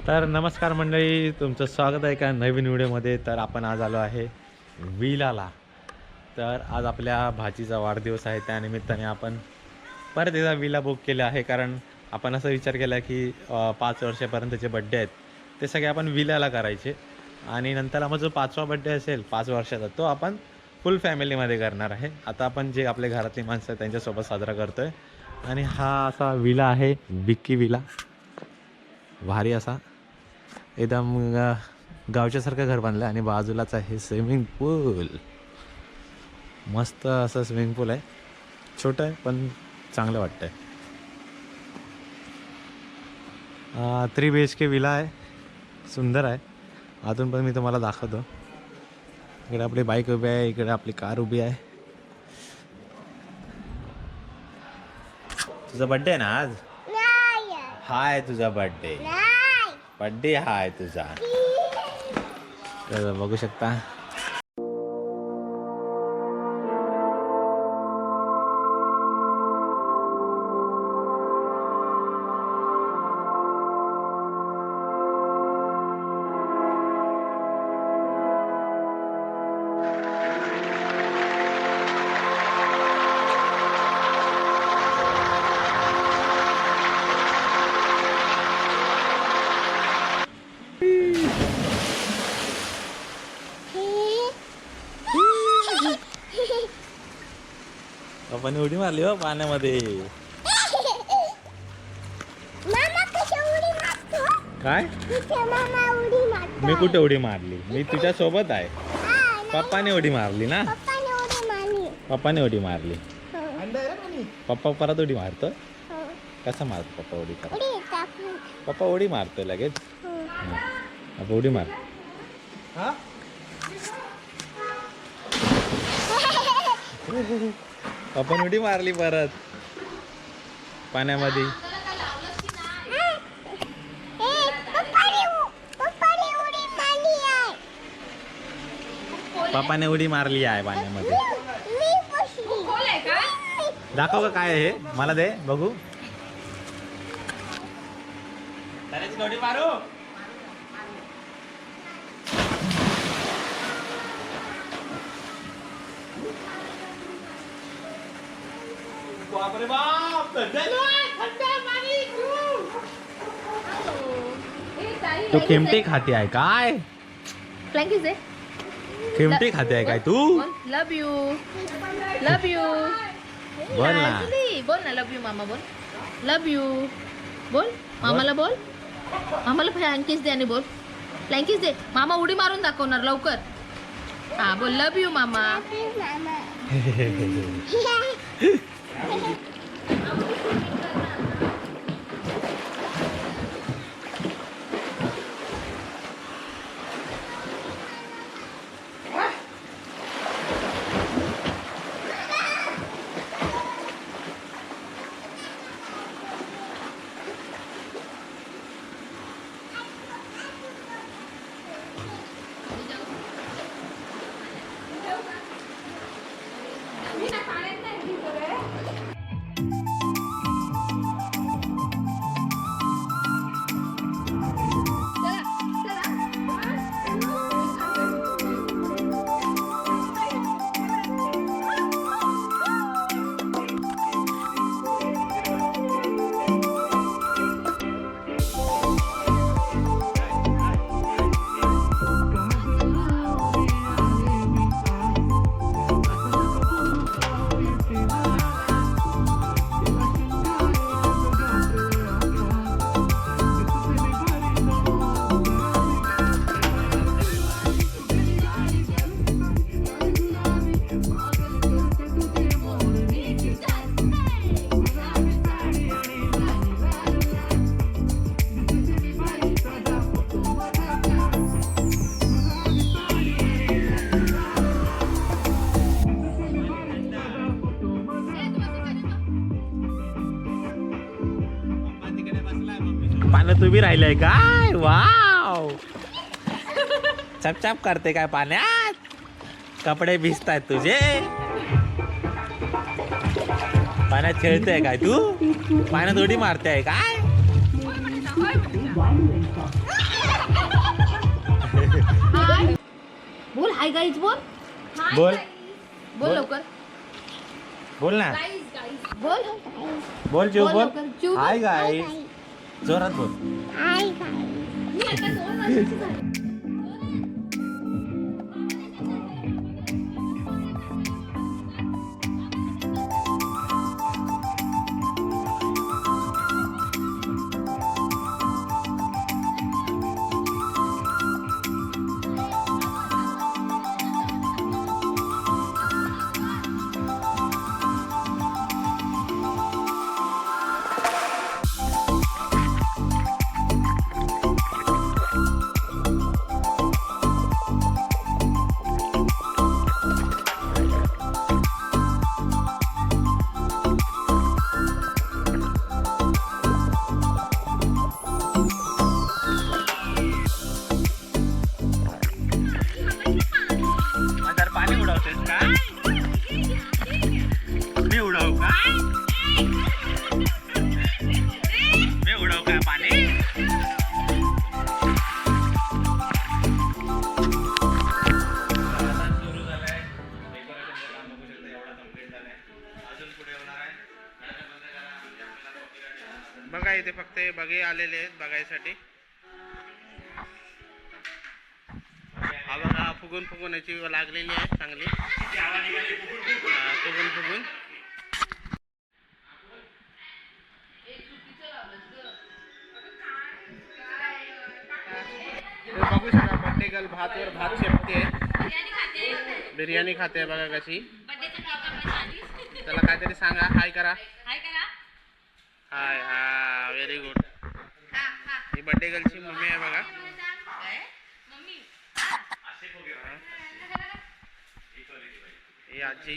तर नमस्कार मंडळी, तुमचं स्वागत आहे एका नवीन व्हिडिओमध्ये. तर आपण आज आलो आहे विलाला. तर आज आपल्या भाचीचा वाढदिवस आहे, त्यानिमित्ताने आपण परत एकदा विला बुक केला आहे. कारण आपण असा विचार केला की 5 वर्षापर्यंतचे बड्डे आहेत ते सगळे आपण विलाला करायचे, आणि नंतर मग जो 5वा बड्डे असेल 5 वर्षाचा, तो आपण फुल फॅमिलीमध्ये करणार आहे. आता आपण जे आपले घरातली माणसं आहेत त्यांच्यासोबत साजरा करतो आहे. आणि हा असा विला आहे, विक्की विला. भारी असा एकदम गावच्यासारखं घर बांधलं आणि बाजूलाच आहे स्विमिंग पूल. मस्त असं स्विमिंग पूल आहे, छोटं आहे पण चांगलं वाटतंय. 3 BHK विला आहे, सुंदर आहे. अजून पण मी तुम्हाला दाखवतो. इकडे आपली बाईक उभी आहे, इकडे आपली कार उभी आहे. तुझा बड्डे आहे ना आज? हाय तुझा बड्डे, बड्डे हाय तुझा. तर बघू शकता आपण उडी मारली हो पाण्यामध्ये. काय? मी कुठे उडी मारली? मी तुझ्या सोबत आहे. पप्पाने उडी मारली ना, पप्पाने उडी मारली. पप्पा परत उडी मारतो. कसा मारतो पप्पा उडी? पप्पा उडी मारतोय लगेच. पप्पा उडी मार. आपण उडी मारली परत पाण्यामध्ये. पप्पाने उडी मारली आहे पाण्यामध्ये. दाखव का काय आहे हे, मला दे बघू. उडी मारू. बापरे बाप, तू खिमटी खाते आहे काय? खिमटी खाते आहे काय तू? लव यू, लव यू. बोल ना, बोल ना लव यू मामा. बोल लव यू. बोल मामाला, बोल मामाला फ्लँकीस दे आणि बोल फ्लँकीस दे. मामा उडी मारून दाखवणार लवकर. हा बोल लव यू मामा. पाण्यात उभी राहिलंय काय? वाव, चपचाप करते काय पाण्यात? कपडे भिजतायत तुझे. पाण्यात खेळते काय तू? पाण्यात उडी मारते काय? हाय बोल, हाय गाईज बोल, बोल बोल लवकर बोल ना, बोल, बोल चिव बोल बोल. लवकर, चिव बोल. हाय गाईस, जोरात बोल. मी आता 2 वर्षाची झाली. तर पाणी उडवतेस का? मी उडवू का? मी उडवू का पाणी? सुरू झालंय. डेकोरेशनचं काम बघू शकता, एवढं कंप्लीट झालंय. अजून पुढे होणार आहे. बघा इथे फक्त हे बघे आलेले आहेत बघायसाठी. हा बघा फुगून फुगून याची लागलेली आहे चांगली, फुगून फुगून. हे बघू शकता बड्डे गर्ल भातवर भात शेकते, बिर्याणी खाते बघा कशी. त्याला काहीतरी सांगा, हाय करा. हाय, हा व्हेरी गुड. ही बड्डे गर्लची मम्मी आहे बघा. ही आजी.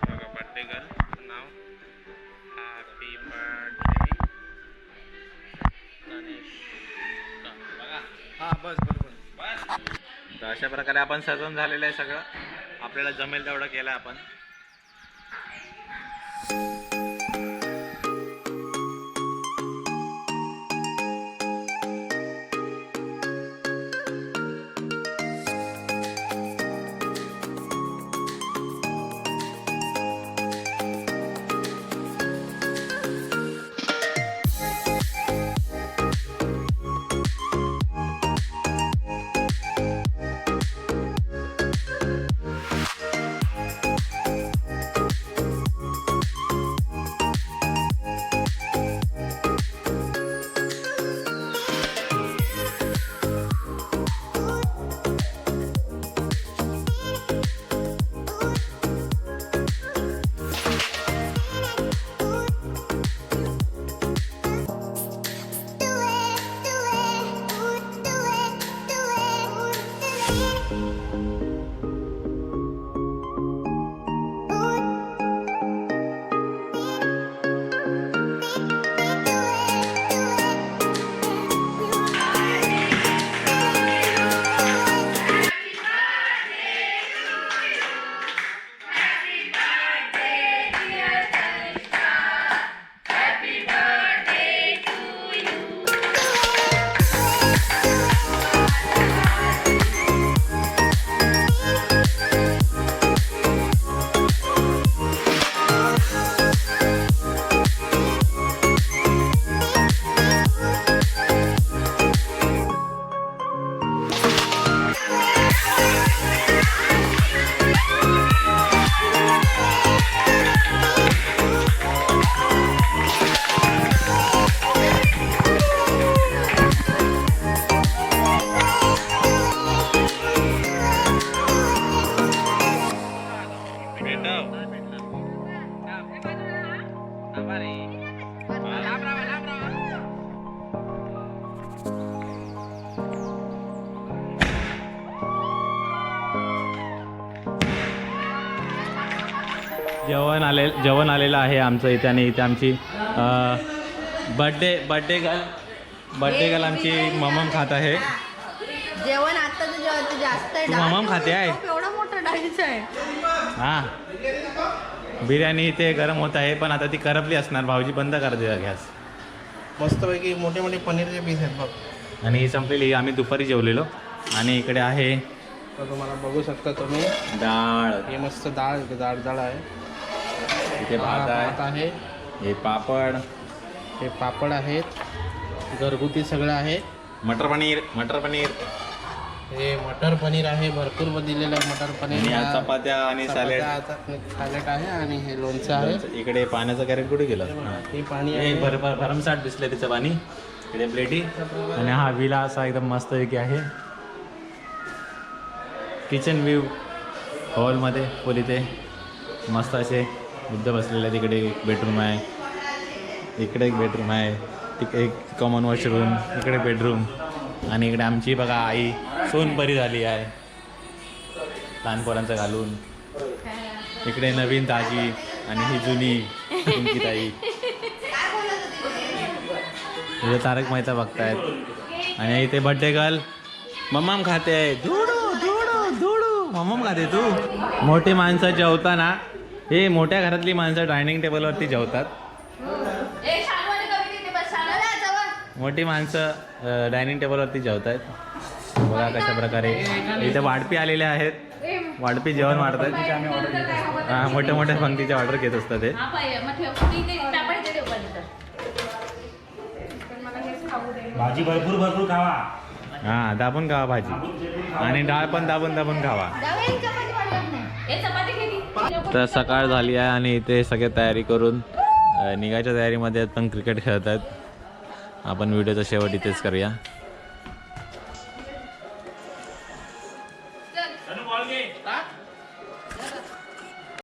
बघा बड्डे गर्ल नाव हॅपी बर्थडे गणेश. बघा हा बस बरोबर. तर अशा प्रकारे आपण सजवून झालेलं आहे सगळं. आपल्याला जमेल तेवढं केलं आपण. जेवण आलेलं आहे आमचं इथे आणि इथे आमची बर्थडे गर्ल आमची ममम खात आहे. जेवण आता तर जास्त आहे. तू ममम खाते आहे. एवढा मोठा डाळीचा आहे. हां बिर्याणी इथे गरम होत आहे पण आता ती करपली असणार. भाऊजी बंद कर दे गॅस. मस्तपैकी मोठे मोठे पनीरचे पीस आहेत बघ. आणि ही संपलेली. आम्ही दुपारी जेवलेलो. आणि इकडे आहे तर तुम्हाला बघू शकता तुम्ही डाळ. हे मस्त डाळ डाळ आहे. इथे भात भात आहे. आहे. हे पापड. हे पापड आहेत. घरगुती सगळं आहे. मटर पनीर. हे मटर पनीर आहे. भरपूर दिलेलं आहे मटर पनीर. आणि या चपात्या आणि सॅलेड आहे आणि हे लोणचं आहे. इकडे पाण्याचं कॅरेट कुठे गेलं. हे पाणी हे आहे. भरमसाठ दिसले त्याचं पाणी. इकडे प्लेटी. आणि हा विला असा एकदम मस्तपैकी आहे. किचन व्ह्यू हॉलमध्ये फुल इथे मस्त असे बुद्ध बसलेले. तिकडे एक बेडरूम आहे. इकडे एक बेडरूम आहे. तिकडे एक कॉमन वॉशरूम. इकडे बेडरूम. आणि इकडे आमची बघा आई सोनपरी झाली आहे लहान पोरांचं घालून. इकडे नवीन ताजी आणि ही जुनी तुमची ताई. इथे तारक मेहता बघतायत. आणि इथे बर्थडे गर्ल मम्मम खाते आहे. धुडू मम्मम खाते तू. मोठी माणसं जेवताना हे मोठ्या घरातली माणसं डायनिंग टेबलवरती जेवतात. मोठी माणसं डायनिंग टेबलवरती जेवत आहेत. बघा कशा प्रकारे इथे वाढपी आलेले आहेत. वाढपी जेवण वाढत आहेत. हां मोठ्या मोठ्या पंक्तीचे ऑर्डर घेत असतात ते. भाजी भरपूर खावा. हां दाबून खावा भाजी. आणि डाळ पण दाबून खावा. तर सकाळ झाली आहे आणि इथे सगळे तयारी करून निघायच्या तयारीमध्ये आहेत पण क्रिकेट खेळत आहेत. आपण व्हिडिओचा शेवट इथेच करूया.